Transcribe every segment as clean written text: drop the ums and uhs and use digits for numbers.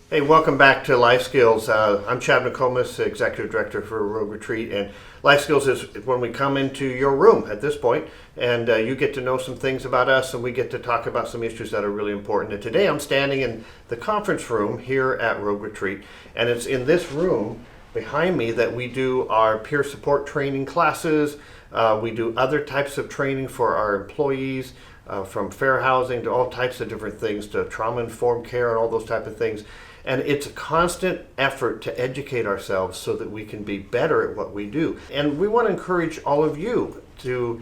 Hey, welcome back to Life Skills. I'm Chad McComas, Executive Director for Rogue Retreat, and Life Skills is when we come into your room at this point, and you get to know some things about us, and we get to talk about some issues that are really important. And today I'm standing in the conference room here at Rogue Retreat, and it's in this room behind me that we do our peer support training classes. We do other types of training for our employees, from fair housing to all types of different things, to trauma-informed care and all those type of things. And it's a constant effort to educate ourselves so that we can be better at what we do. And we want to encourage all of you to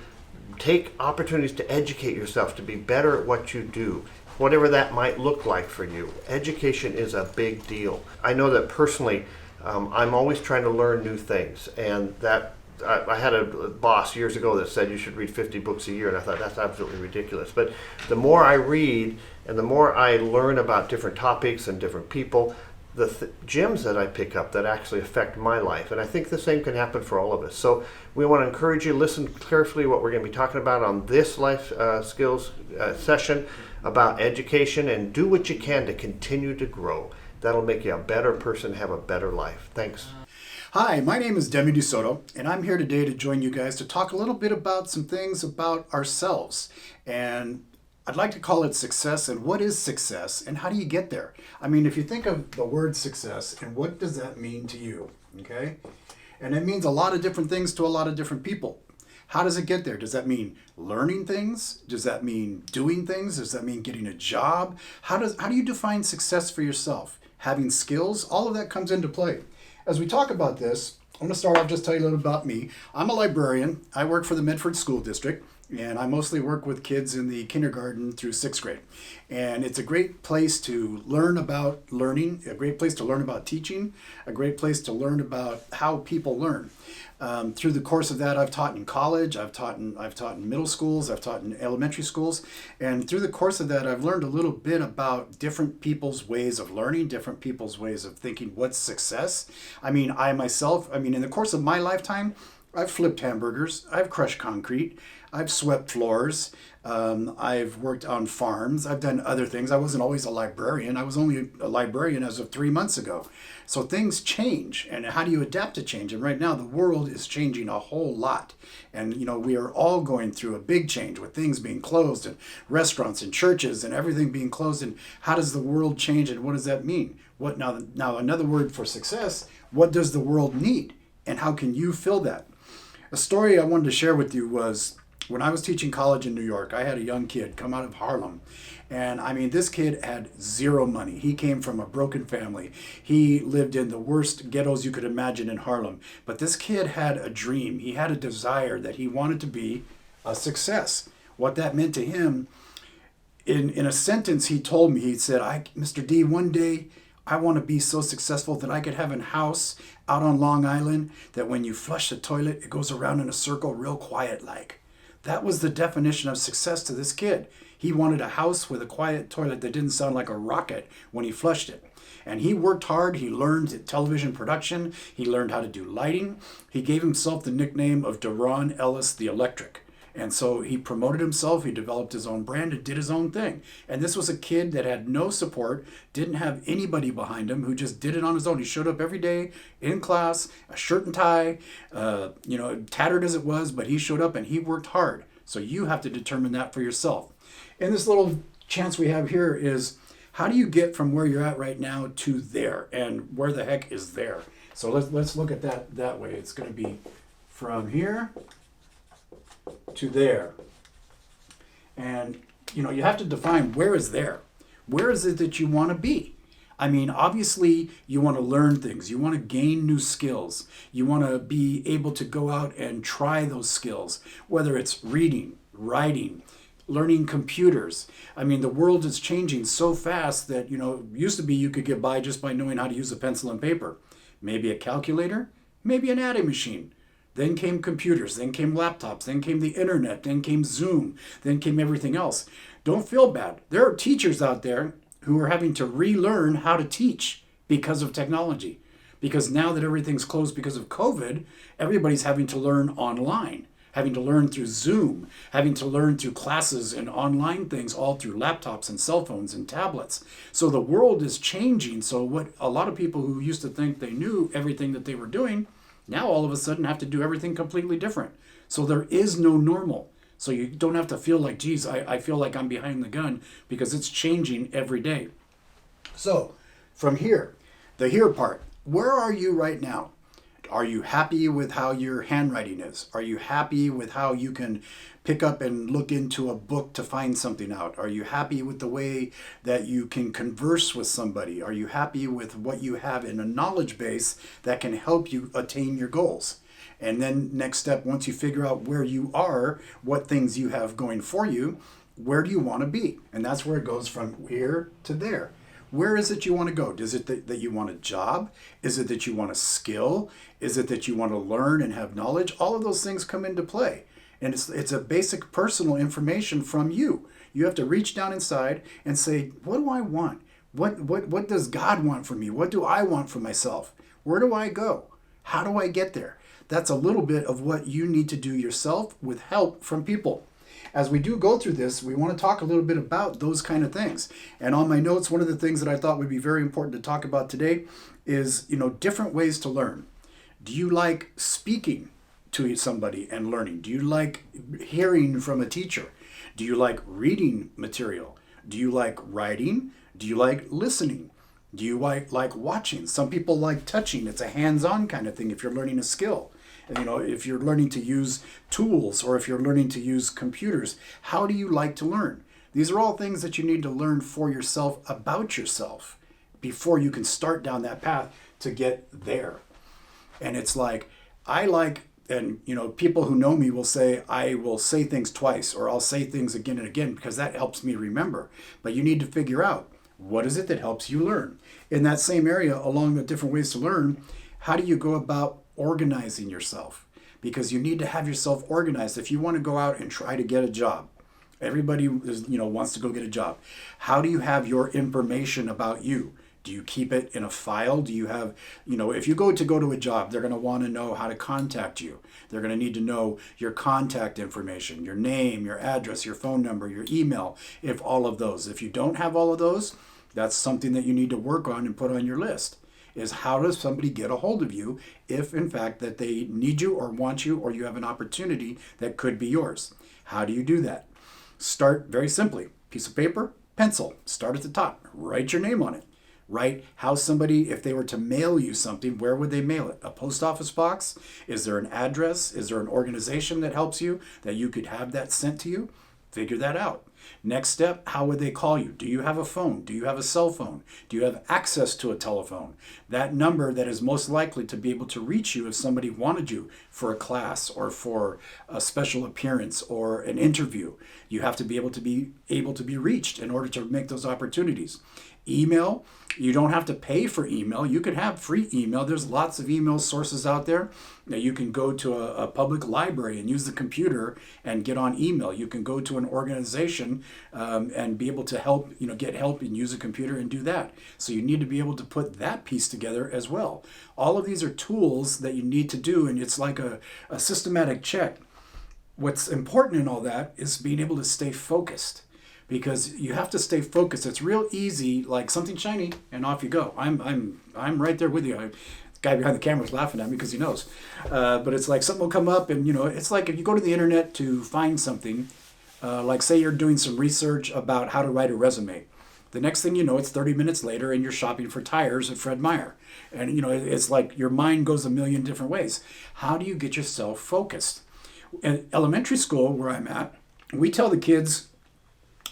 take opportunities to educate yourself, to be better at what you do, whatever that might look like for you. Education is a big deal. I know that personally, I'm always trying to learn new things. And that I had a boss years ago that said you should read 50 books a year, and I thought that's absolutely ridiculous. But the more I read and the more I learn about different topics and different people, the gems that I pick up that actually affect my life. And I think the same can happen for all of us. So we want to encourage you, listen carefully what we're going to be talking about on this life skills session about education, and do what you can to continue to grow. That'll make you a better person, have a better life. Thanks. Hi, my name is Demi DeSoto, and I'm here today to join you guys to talk a little bit about some things about ourselves. And I'd like to call it success, and what is success, and how do you get there? I mean, if you think of the word success, and what does that mean to you, okay? And it means a lot of different things to a lot of different people. How does it get there? Does that mean learning things? Does that mean doing things? Does that mean getting a job? How do you define success for yourself? Having skills? All of that comes into play. As we talk about this, I'm going to start off just tell you a little about me. I'm a librarian. I work for the Medford School District, and I mostly work with kids in the kindergarten through 6th grade. And it's a great place to learn about learning, a great place to learn about teaching, a great place to learn about how people learn. Through the course of that, I've taught in college, I've taught in middle schools, I've taught in elementary schools, and through the course of that, I've learned a little bit about different people's ways of learning, different people's ways of thinking what's success. I mean, in the course of my lifetime, I've flipped hamburgers, I've crushed concrete, I've swept floors, I've worked on farms, I've done other things. I wasn't always a librarian. I was only a librarian as of 3 months ago. So things change, and how do you adapt to change? And right now the world is changing a whole lot. And we are all going through a big change with things being closed, and restaurants and churches and everything being closed. And how does the world change, and what does that mean? Now another word for success, what does the world need? And how can you fill that? A story I wanted to share with you was when I was teaching college in New York. I had a young kid come out of Harlem. And I mean, this kid had zero money. He came from a broken family. He lived in the worst ghettos you could imagine in Harlem. But this kid had a dream. He had a desire that he wanted to be a success. What that meant to him, in a sentence he told me, he said, Mr. D, one day I want to be so successful that I could have a house out on Long Island that when you flush the toilet, it goes around in a circle real quiet like. That was the definition of success to this kid. He wanted a house with a quiet toilet that didn't sound like a rocket when he flushed it. And he worked hard. He learned television production. He learned how to do lighting. He gave himself the nickname of Deron Ellis the Electric. And so he promoted himself, he developed his own brand, and did his own thing. And this was a kid that had no support, didn't have anybody behind him, who just did it on his own. He showed up every day in class, a shirt and tie, tattered as it was, but he showed up and he worked hard. So you have to determine that for yourself. And this little chance we have here is, how do you get from where you're at right now to there? And where the heck is there? So let's look at that way. It's going to be from here to there. And you have to define, where is there? Where is it that you want to be? I mean, obviously you want to learn things, you want to gain new skills, you want to be able to go out and try those skills, whether it's reading, writing, learning computers. I mean, the world is changing so fast that used to be you could get by just by knowing how to use a pencil and paper, maybe a calculator, maybe an adding machine. Then came computers, then came laptops, then came the internet, then came Zoom, then came everything else. Don't feel bad. There are teachers out there who are having to relearn how to teach because of technology. Because now that everything's closed because of COVID, everybody's having to learn online. having to learn through Zoom, having to learn through classes and online things, all through laptops and cell phones and tablets. So the world is changing. So what a lot of people who used to think they knew everything that they were doing, now all of a sudden have to do everything completely different. So there is no normal. So you don't have to feel like, geez, I feel like I'm behind the gun, because it's changing every day. So from here, the here part, where are you right now? Are you happy with how your handwriting is? Are you happy with how you can pick up and look into a book to find something out? Are you happy with the way that you can converse with somebody? Are you happy with what you have in a knowledge base that can help you attain your goals? And then next step, once you figure out where you are, what things you have going for you, where do you want to be? And that's where it goes from here to there. Where is it you want to go? Is it that you want a job? Is it that you want a skill? Is it that you want to learn and have knowledge? All of those things come into play. And it's a basic personal information from you. You have to reach down inside and say, what do I want? What does God want from me? What do I want for myself? Where do I go? How do I get there? That's a little bit of what you need to do yourself with help from people. As we do go through this, we want to talk a little bit about those kind of things. And on my notes, one of the things that I thought would be very important to talk about today is, different ways to learn. Do you like speaking to somebody and learning? Do you like hearing from a teacher? Do you like reading material? Do you like writing? Do you like listening? Do you like watching? Some people like touching. It's a hands-on kind of thing if you're learning a skill. If you're learning to use tools, or if you're learning to use computers, how do you like to learn? These are all things that you need to learn for yourself about yourself before you can start down that path to get there. And it's like, people who know me will say, I will say things twice, or I'll say things again and again, because that helps me remember. But you need to figure out, what is it that helps you learn? In that same area, along the different ways to learn, how do you go about organizing yourself? Because you need to have yourself organized. If you want to go out and try to get a job, everybody wants to go get a job. How do you have your information about you? Do you keep it in a file? Do you have, if you go to a job, they're going to want to know how to contact you. They're going to need to know your contact information, your name, your address, your phone number, your email, if all of those. If you don't have all of those, that's something that you need to work on and put on your list. Is how does somebody get a hold of you if, in fact, that they need you or want you, or you have an opportunity that could be yours? How do you do that? Start very simply. Piece of paper, pencil. Start at the top. Write your name on it. Write how somebody, if they were to mail you something, where would they mail it? A post office box? Is there an address? Is there an organization that helps you, that you could have that sent to you? Figure that out. Next step, how would they call you? Do you have a phone? Do you have a cell phone? Do you have access to a telephone? That number that is most likely to be able to reach you if somebody wanted you for a class or for a special appearance or an interview. You have to be able to be reached in order to make those opportunities. Email, you don't have to pay for email. You can have free email. There's lots of email sources out there. Now you can go to a public library and use the computer and get on email. You can go to an organization and be able to get help and use a computer and do that. So you need to be able to put that piece together as well. All of these are tools that you need to do, and it's like a systematic check. What's important in all that is being able to stay focused. Because you have to stay focused. It's real easy, like something shiny, and off you go. I'm right there with you. The guy behind the camera is laughing at me because he knows. But it's like something will come up, and it's like if you go to the internet to find something, like say you're doing some research about how to write a resume. The next thing you know, it's 30 minutes later, and you're shopping for tires at Fred Meyer. And it's like your mind goes a million different ways. How do you get yourself focused? In elementary school, where I'm at, we tell the kids,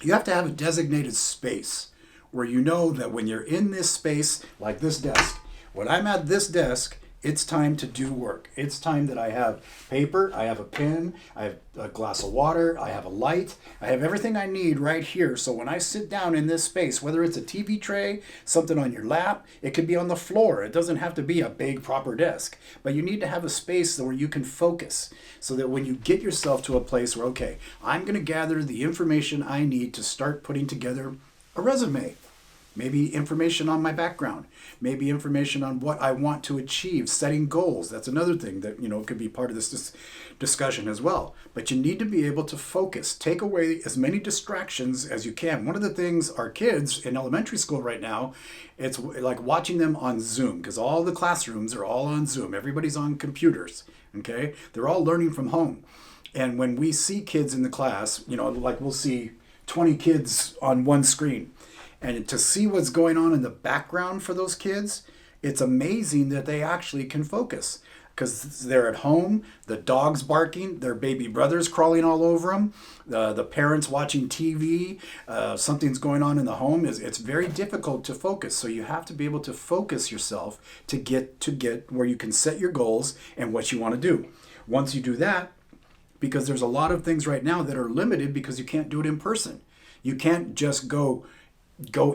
you have to have a designated space where you know that when you're in this space, like this desk, when I'm at this desk, it's time to do work. It's time that I have paper, I have a pen, I have a glass of water, I have a light, I have everything I need right here. So when I sit down in this space, whether it's a TV tray, something on your lap, it could be on the floor. It doesn't have to be a big proper desk, but you need to have a space where you can focus so that when you get yourself to a place where, okay, I'm going to gather the information I need to start putting together a resume. Maybe information on my background, maybe information on what I want to achieve, setting goals. That's another thing that, could be part of this discussion as well. But you need to be able to focus, take away as many distractions as you can. One of the things our kids in elementary school right now, it's like watching them on Zoom, because all the classrooms are all on Zoom. Everybody's on computers, okay? They're all learning from home. And when we see kids in the class, like we'll see 20 kids on one screen. And to see what's going on in the background for those kids, it's amazing that they actually can focus. Because they're at home, the dog's barking, their baby brother's crawling all over them, the parents watching TV, something's going on in the home. It's very difficult to focus. So you have to be able to focus yourself to get where you can set your goals and what you want to do. Once you do that, because there's a lot of things right now that are limited because you can't do it in person. You can't just go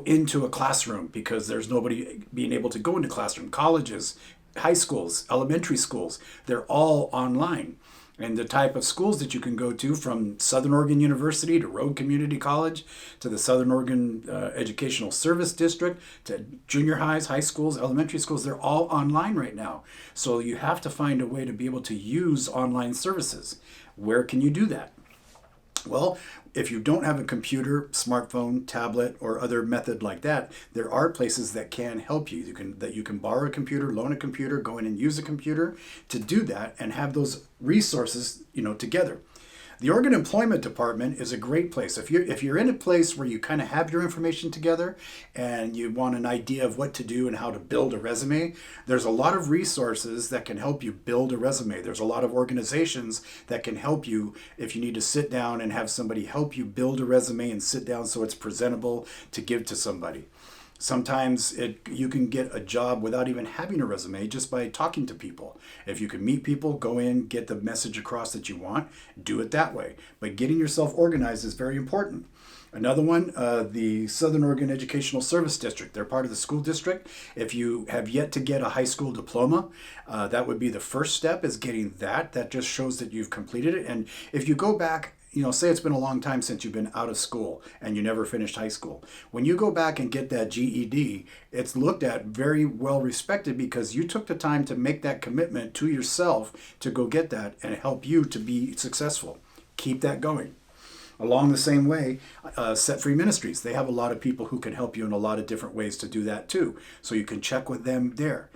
into a classroom because there's nobody being able to go into classroom. Colleges, high schools, elementary schools, they're all online. And the type of schools that you can go to, from Southern Oregon University to Rogue Community College to the Southern Oregon Educational Service District to junior highs, high schools, elementary schools, they're all online right now. So you have to find a way to be able to use online services. Where can you do that? Well, if you don't have a computer, smartphone, tablet, or other method like that, there are places that can help you. You can borrow a computer, loan a computer, go in and use a computer to do that and have those resources, together. The Oregon Employment Department is a great place. If you're in a place where you kind of have your information together and you want an idea of what to do and how to build a resume, there's a lot of resources that can help you build a resume. There's a lot of organizations that can help you if you need to sit down and have somebody help you build a resume and sit down so it's presentable to give to somebody. Sometimes you can get a job without even having a resume, just by talking to people. If you can meet people, go in, get the message across that you want, do it that way. But getting yourself organized is very important. Another one, the Southern Oregon Educational Service District. They're part of the school district. If you have yet to get a high school diploma, that would be the first step, is getting that. That just shows that you've completed it. And if you go back, say it's been a long time since you've been out of school and you never finished high school. When you go back and get that GED, it's looked at very well respected because you took the time to make that commitment to yourself to go get that and help you to be successful. Keep that going. Along the same way, Set Free Ministries, they have a lot of people who can help you in a lot of different ways to do that too. So you can check with them there.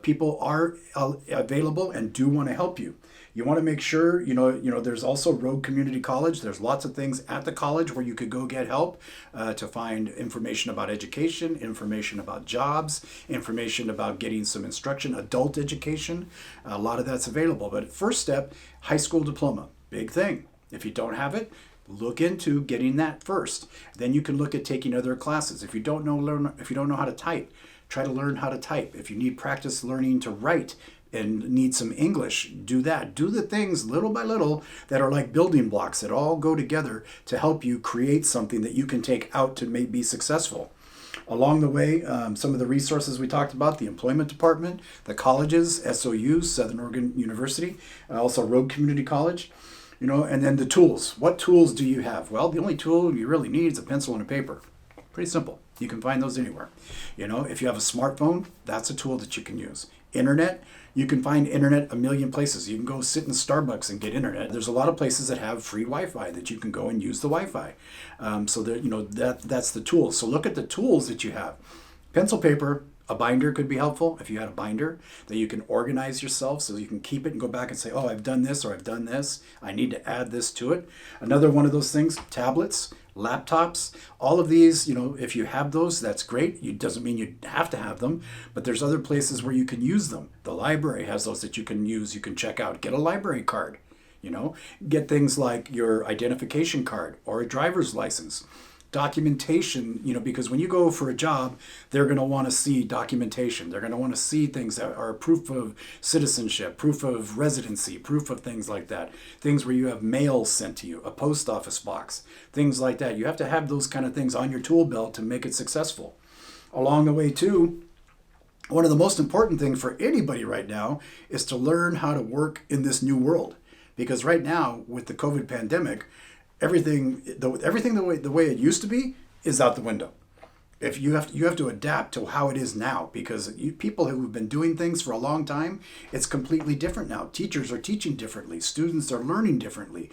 People are available and do want to help you. You want to make sure, there's also Rogue Community College. There's lots of things at the college where you could go get help to find information about education, information about jobs, information about getting some instruction, adult education. A lot of that's available. But first step, high school diploma, big thing. If you don't have it, look into getting that first. Then you can look at taking other classes. If you don't know how to type, try to learn how to type. If you need practice learning to write and need some English, do that. Do the things little by little that are like building blocks that all go together to help you create something that you can take out to be successful. Along the way, some of the resources we talked about, the employment department, the colleges, SOUs, Southern Oregon University, also Rogue Community College, and then the tools. What tools do you have? Well, the only tool you really need is a pencil and a paper. Pretty simple. You can find those anywhere. If you have a smartphone, that's a tool that you can use. Internet, you can find internet a million places. You can go sit in Starbucks and get internet. There's a lot of places that have free Wi-Fi that you can go and use the Wi-Fi. So that's the tool. So look at the tools that you have. Pencil, paper, a binder could be helpful if you had a binder that you can organize yourself so you can keep it and go back and say, oh, I've done this or I've done this. I need to add this to it. Another one of those things, tablets, laptops, all of these, if you have those, that's great. It doesn't mean you have to have them, but there's other places where you can use them. The library has those that you can use, you can check out. Get a library card, get things like your identification card or a driver's license. Documentation, because when you go for a job, they're going to want to see documentation. They're going to want to see things that are proof of citizenship, proof of residency, proof of things like that. Things where you have mail sent to you, a post office box, things like that. You have to have those kind of things on your tool belt to make it successful. Along the way too, one of the most important things for anybody right now is to learn how to work in this new world. Because right now, with the COVID pandemic, everything the way it used to be is out the window. If you have to adapt to how it is now, because people who have been doing things for a long time, it's completely different now. Teachers are teaching differently, students are learning differently,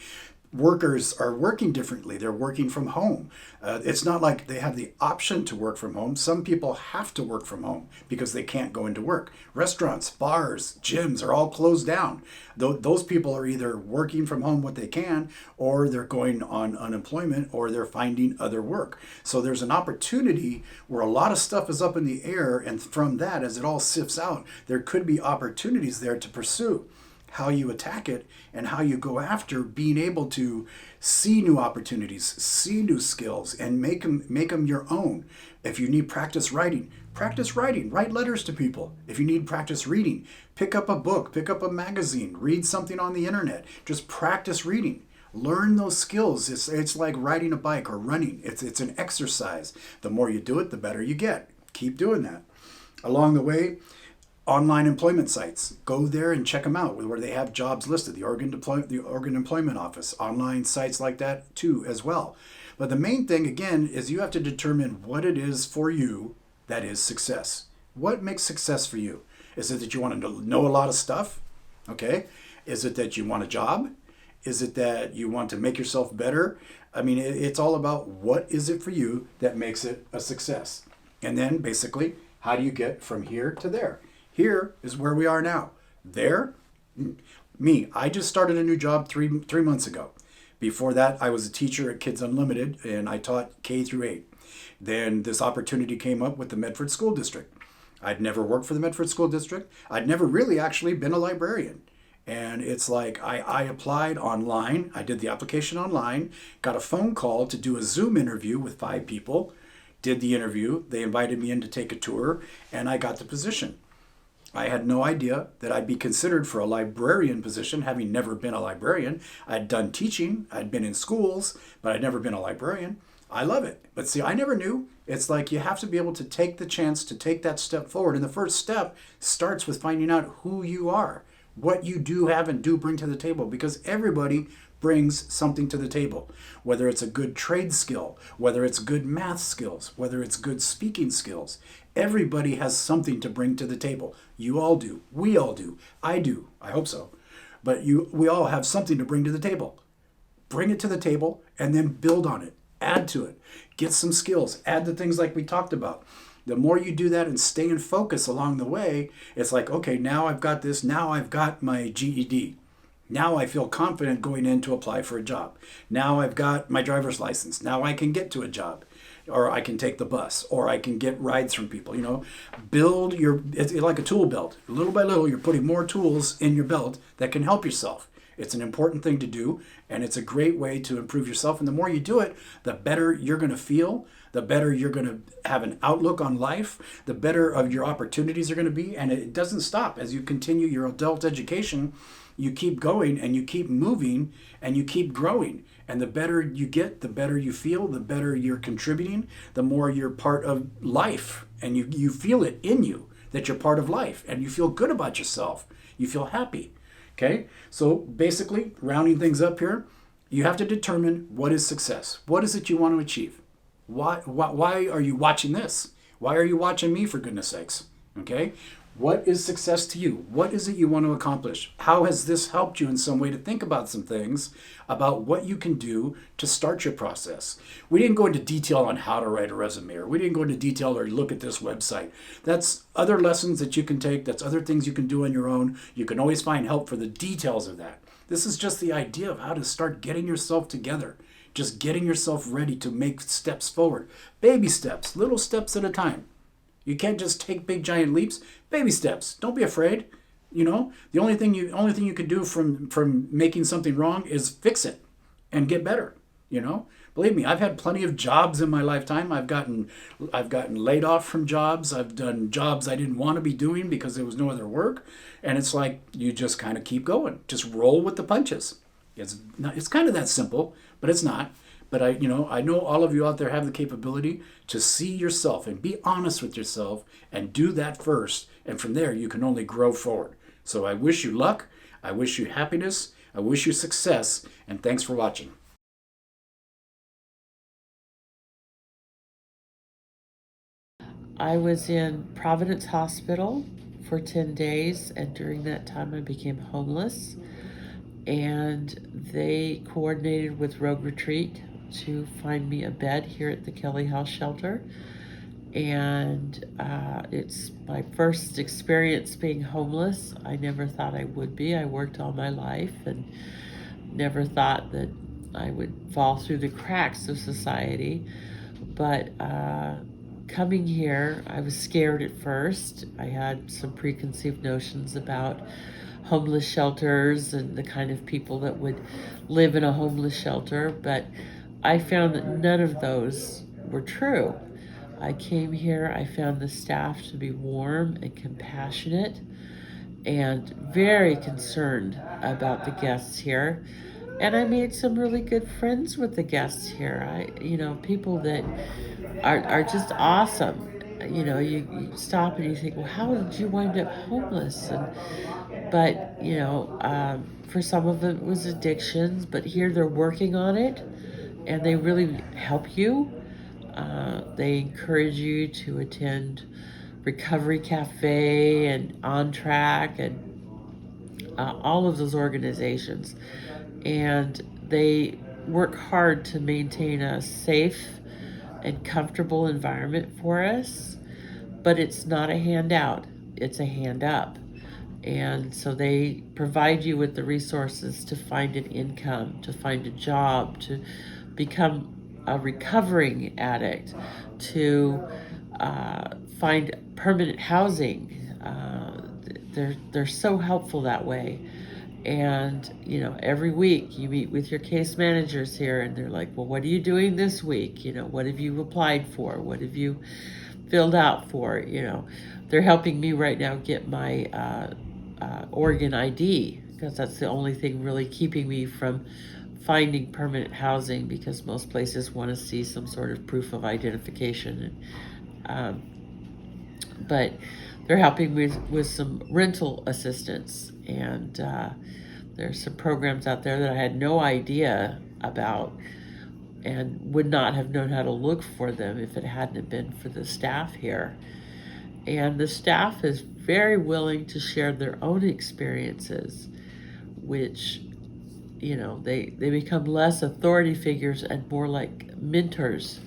workers are working differently. They're working from home. It's not like they have the option to work from home. Some people have to work from home because they can't go into work. Restaurants, bars, gyms are all closed down. Those people are either working from home what they can, or they're going on unemployment, or they're finding other work. So there's an opportunity where a lot of stuff is up in the air, and from that, as it all sifts out, there could be opportunities there to pursue. How you attack it and how you go after being able to see new opportunities, see new skills, and make them your own. If you need practice writing, write letters to people. If you need practice reading, pick up a book, pick up a magazine, read something on the internet. Just practice reading. Learn those skills. It's like riding a bike or running. It's an exercise. The more you do it, the better you get. Keep doing that. Along the way, online employment sites. Go there and check them out where they have jobs listed. The Oregon Employment Office. Online sites like that too as well. But the main thing again is you have to determine what it is for you that is success. What makes success for you? Is it that you want to know a lot of stuff? Okay. Is it that you want a job? Is it that you want to make yourself better? I mean, it's all about what is it for you that makes it a success. And then basically, how do you get from here to there? Here is where we are now. There, me, I just started a new job three months ago. Before that, I was a teacher at Kids Unlimited, and I taught K through 8. Then this opportunity came up with the Medford School District. I'd never worked for the Medford School District. I'd never really actually been a librarian. And it's like I applied online. I did the application online, got a phone call to do a Zoom interview with 5 people, did the interview. They invited me in to take a tour, and I got the position. I had no idea that I'd be considered for a librarian position, having never been a librarian. I'd done teaching, I'd been in schools, but I'd never been a librarian. I love it. But see, I never knew. It's like you have to be able to take the chance to take that step forward. And the first step starts with finding out who you are, what you do have and do bring to the table, because everybody brings something to the table, whether it's a good trade skill, whether it's good math skills, whether it's good speaking skills. Everybody has something to bring to the table. You all do. We all do. I do. I hope so. But we all have something to bring to the table. Bring it to the table and then build on it. Add to it. Get some skills. Add the things like we talked about. The more you do that and stay in focus along the way, it's like, okay, now I've got this. Now I've got my GED. Now I feel confident going in to apply for a job. Now I've got my driver's license. Now I can get to a job. Or I can take the bus, or I can get rides from people. Build it's like a tool belt. Little by little, you're putting more tools in your belt that can help yourself. It's an important thing to do, and it's a great way to improve yourself. And the more you do it, the better you're going to feel, the better you're going to have an outlook on life, the better of your opportunities are going to be. And it doesn't stop. As you continue your adult education, you keep going and you keep moving and you keep growing. And the better you get, the better you feel, the better you're contributing, the more you're part of life. And you feel it in you that you're part of life, and you feel good about yourself. You feel happy. Okay? So basically, rounding things up here, you have to determine what is success. What is it you want to achieve? Why are you watching this? Why are you watching me, for goodness sakes? Okay? What is success to you? What is it you want to accomplish? How has this helped you in some way to think about some things about what you can do to start your process? We didn't go into detail on how to write a resume, or we didn't go into detail or look at this website. That's other lessons that you can take. That's other things you can do on your own. You can always find help for the details of that. This is just the idea of how to start getting yourself together, just getting yourself ready to make steps forward. Baby steps, little steps at a time. You can't just take big giant leaps. Baby steps. Don't be afraid. The only thing you can do from making something wrong is fix it and get better. Believe me, I've had plenty of jobs in my lifetime. I've gotten laid off from jobs. I've done jobs I didn't want to be doing because there was no other work. And it's like you just kind of keep going. Just roll with the punches. It's kind of that simple, but it's not. But I know all of you out there have the capability to see yourself and be honest with yourself and do that first. And from there, you can only grow forward. So I wish you luck. I wish you happiness. I wish you success. And thanks for watching. I was in Providence Hospital for 10 days, and during that time I became homeless. And they coordinated with Rogue Retreat to find me a bed here at the Kelly House Shelter. And it's my first experience being homeless. I never thought I would be. I worked all my life and never thought that I would fall through the cracks of society. But coming here, I was scared at first. I had some preconceived notions about homeless shelters and the kind of people that would live in a homeless shelter, but I found that none of those were true. I came here, I found the staff to be warm and compassionate and very concerned about the guests here. And I made some really good friends with the guests here. People that are just awesome. You stop and you think, well, how did you wind up homeless? But for some of it was addictions, but here they're working on it and they really help you. They encourage you to attend Recovery Cafe and On Track and all of those organizations. And they work hard to maintain a safe and comfortable environment for us, but it's not a handout, it's a hand up. And so they provide you with the resources to find an income, to find a job, to become a recovering addict, to find permanent housing. They're so helpful that way. And every week you meet with your case managers here and they're like, well, what are you doing this week? What have you applied for? What have you filled out for? They're helping me right now get my Oregon ID, because that's the only thing really keeping me from finding permanent housing, because most places want to see some sort of proof of identification. But they're helping me with some rental assistance, and there's some programs out there that I had no idea about and would not have known how to look for them if it hadn't been for the staff here. And the staff is very willing to share their own experiences, which, they become less authority figures and more like mentors.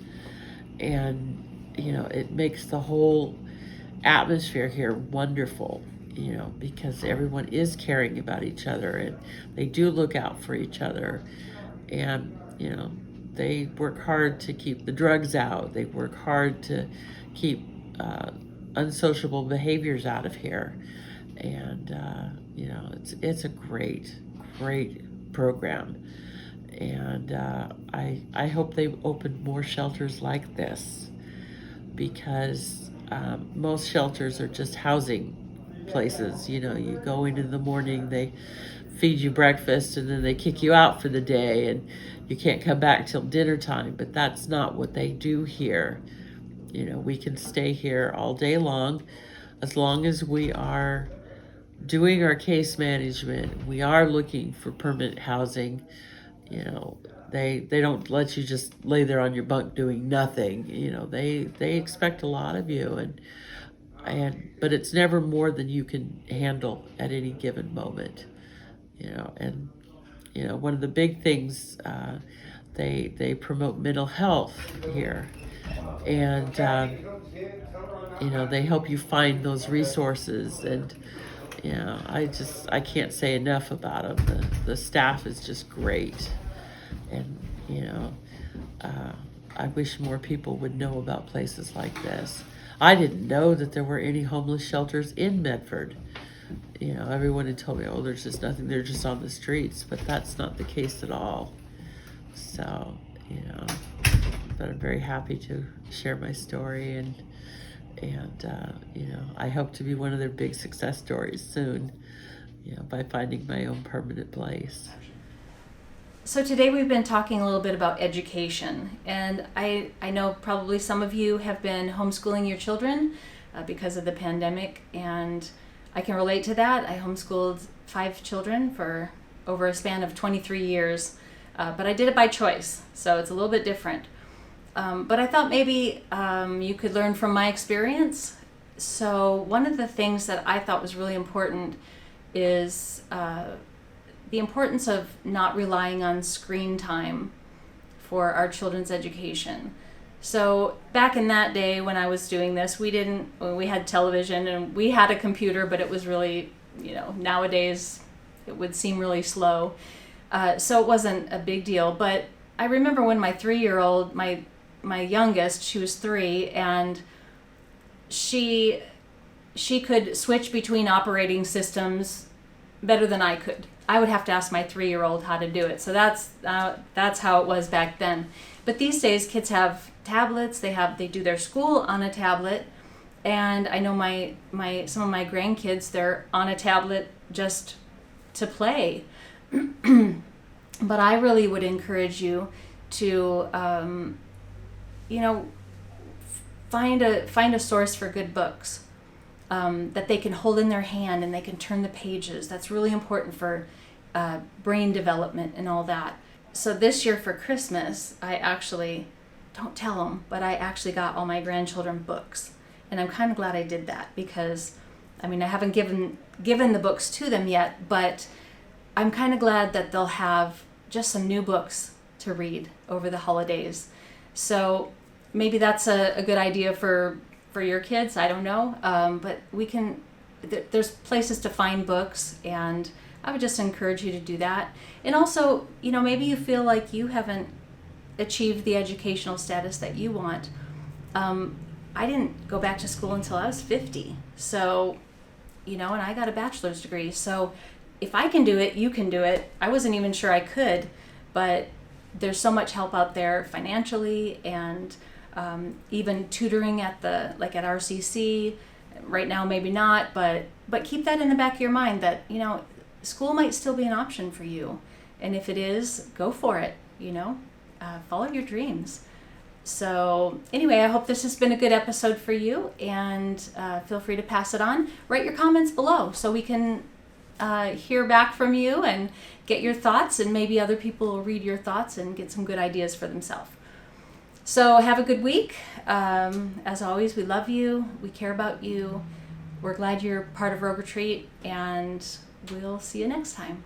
And, it makes the whole atmosphere here wonderful, because everyone is caring about each other and they do look out for each other. And, they work hard to keep the drugs out. They work hard to keep unsociable behaviors out of here. And, it's a great program. And I hope they open more shelters like this, because most shelters are just housing places. You go in the morning, they feed you breakfast, and then they kick you out for the day, and you can't come back till dinner time. But that's not what they do here. We can stay here all day long, as long as we are doing our case management. We are looking for permanent housing. They don't let you just lay there on your bunk doing nothing. They expect a lot of you, but it's never more than you can handle at any given moment. One of the big things, they promote mental health here, and they help you find those resources. And I can't say enough about them. The staff is just great. And I wish more people would know about places like this. I didn't know that there were any homeless shelters in Medford. Everyone had told me, oh, there's just nothing, they're just on the streets, but that's not the case at all. So, but I'm very happy to share my story, and I hope to be one of their big success stories soon, by finding my own permanent place. So today we've been talking a little bit about education, and I know probably some of you have been homeschooling your children because of the pandemic, and I can relate to that. I homeschooled 5 children for over a span of 23 years, but I did it by choice, so it's a little bit different. But I thought maybe you could learn from my experience. So one of the things that I thought was really important is the importance of not relying on screen time for our children's education. So back in that day when I was doing this, we had television and we had a computer, but it was really, nowadays it would seem really slow. So it wasn't a big deal. But I remember when my 3-year-old, my youngest, she was 3, and she could switch between operating systems better than I could. I would have to ask my 3-year-old how to do it. So that's how it was back then. But these days, kids have tablets. They do their school on a tablet, and I know some of my grandkids, they're on a tablet just to play. But I really would encourage you to, find a source for good books that they can hold in their hand and they can turn the pages. That's really important for brain development and all that. So this year for Christmas, I actually, don't tell them, but I actually got all my grandchildren books. And I'm kind of glad I did that because, I haven't given the books to them yet, but I'm kind of glad that they'll have just some new books to read over the holidays. So maybe that's a good idea for your kids. I don't know. But there's places to find books, and I would just encourage you to do that. And also, maybe you feel like you haven't achieved the educational status that you want. I didn't go back to school until I was 50. So, and I got a bachelor's degree. So if I can do it, you can do it. I wasn't even sure I could, but there's so much help out there financially, and even tutoring at RCC. Right now, maybe not, but keep that in the back of your mind that, school might still be an option for you. And if it is, go for it, follow your dreams. So anyway, I hope this has been a good episode for you, and feel free to pass it on. Write your comments below so we can hear back from you and get your thoughts, and maybe other people will read your thoughts and get some good ideas for themselves. So have a good week. As always, we love you. We care about you. We're glad you're part of Rogue Retreat, and we'll see you next time.